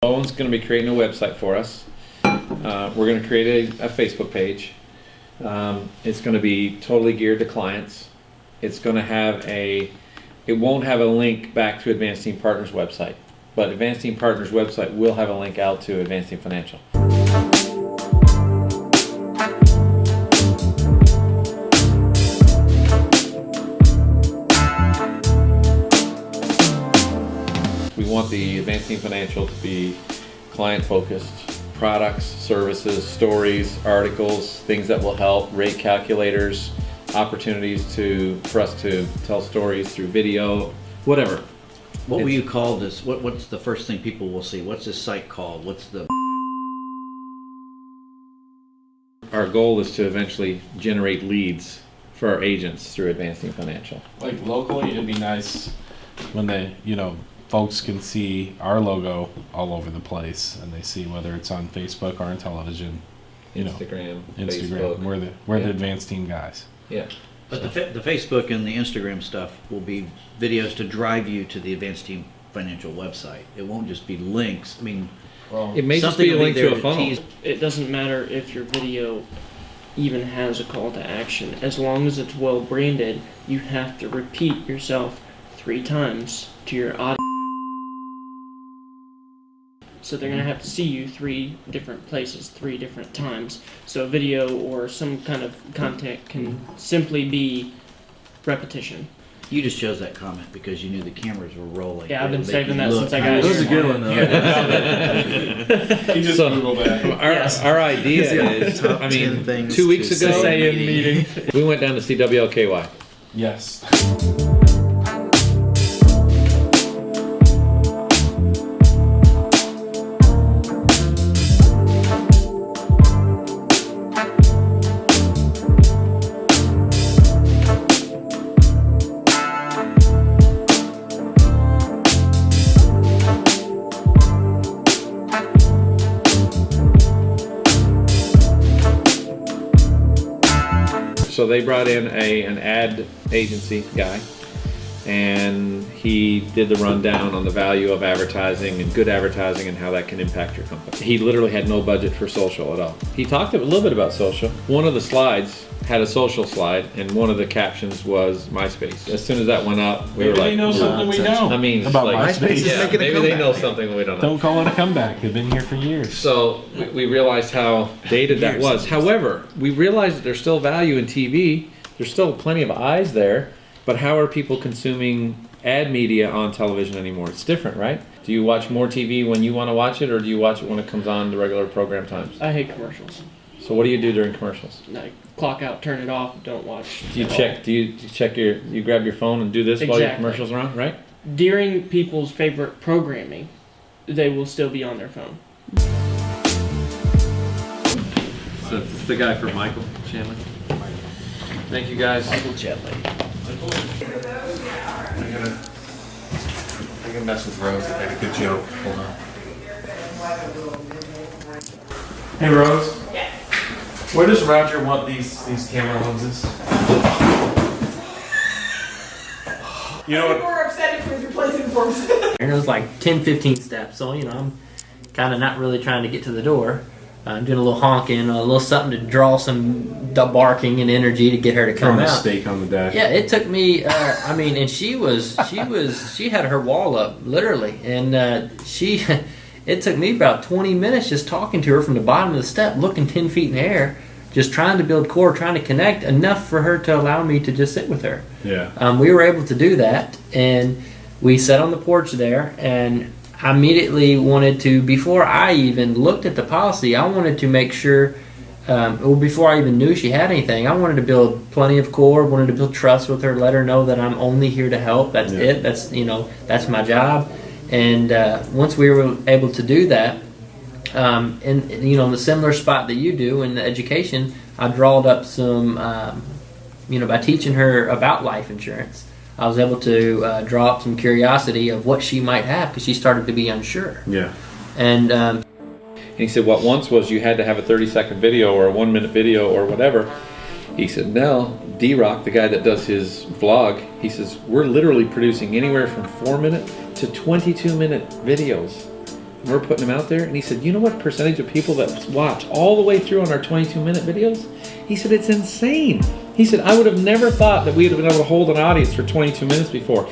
Owen's going to be creating a website for us. We're going to create a Facebook page. It's going to be totally geared to clients. It's going to have it won't have a link back to Advanced Team Partners website, but Advanced Team Partners website will have a link out to Advanced Team Financial. We want the Advanced Team Financial to be client-focused. Products, services, stories, articles, things that will help, rate calculators, opportunities for us to tell stories through video, whatever. What will you call this? What's the first thing people will see? What's this site called? What's the... Our goal is to eventually generate leads for our agents through Advanced Team Financial. Like locally, it'd be nice when they, folks can see our logo all over the place, and they see whether it's on Facebook or on television, Instagram, Facebook. We're the Advanced Team guys. Yeah. But the Facebook and the Instagram stuff will be videos to drive you to the Advanced Team Financial website. It won't just be links. I mean, it may just be a link to a funnel. It doesn't matter if your video even has a call to action. As long as it's well branded, you have to repeat yourself 3 times to your audience. So they're going to have to see you 3 different places, 3 different times. So a video or some kind of content can simply be repetition. you just chose that comment because you knew the cameras were rolling. Yeah, I've been saving that since I got here. That was a good one, though. He just Googled that. Our idea is, 2 weeks ago, we went down to see WLKY. Yes. So they brought in an ad agency guy, and he did the rundown on the value of advertising and good advertising and how that can impact your company. He literally had no budget for social at all. He talked a little bit about social. One of the slides had a social slide, and one of the captions was MySpace. As soon as that went up, we were like, they know something we don't. I mean, about like, MySpace. Yeah, maybe they know something we don't know. Don't call it a comeback. They've been here for years. So we realized how dated that was. However, we realized that there's still value in TV. There's still plenty of eyes there, but how are people consuming ad media on television anymore? It's different, right? Do you watch more TV when you want to watch it, or do you watch it when it comes on the regular program times? I hate commercials. So what do you do during commercials? Like, clock out, turn it off, don't watch. Do you grab your phone and do this while your commercials are on, right? During people's favorite programming, they will still be on their phone. So it's the guy for Michael Shanley. Thank you, guys. Michael Chatley. I'm gonna mess with Rose and make a good joke. Hold on. Hey Rose. Yes. Where does Roger want these camera lenses? You know what? We're upset if we're replacing for us. And it was like 10-15 steps, so I'm kind of not really trying to get to the door. I'm doing a little honking, a little something to draw some barking and energy to get her to come Throwing out. a steak on the dash. Yeah, it took me. And she had her wall up literally, and it took me about 20 minutes just talking to her from the bottom of the step, looking 10 feet in the air, just trying to build core, trying to connect enough for her to allow me to just sit with her. Yeah. We were able to do that, and we sat on the porch there, and I immediately wanted to, before I even looked at the policy, I wanted to make sure, before I even knew she had anything, I wanted to build plenty of core, wanted to build trust with her, let her know that I'm only here to help. That's it. That's my job. And once we were able to do that, in the similar spot that you do in the education, I drawed up some, by teaching her about life insurance. I was able to draw up some curiosity of what she might have because she started to be unsure. Yeah. And he said what once was you had to have a 30-second video or a 1-minute video or whatever. He said now, D-Rock, the guy that does his vlog, he says we're literally producing anywhere from 4-minute to 22-minute videos we're putting them out there, and he said, you know what percentage of people that watch all the way through on our 22-minute videos? He said, it's insane. He said, I would have never thought that we would have been able to hold an audience for 22 minutes before.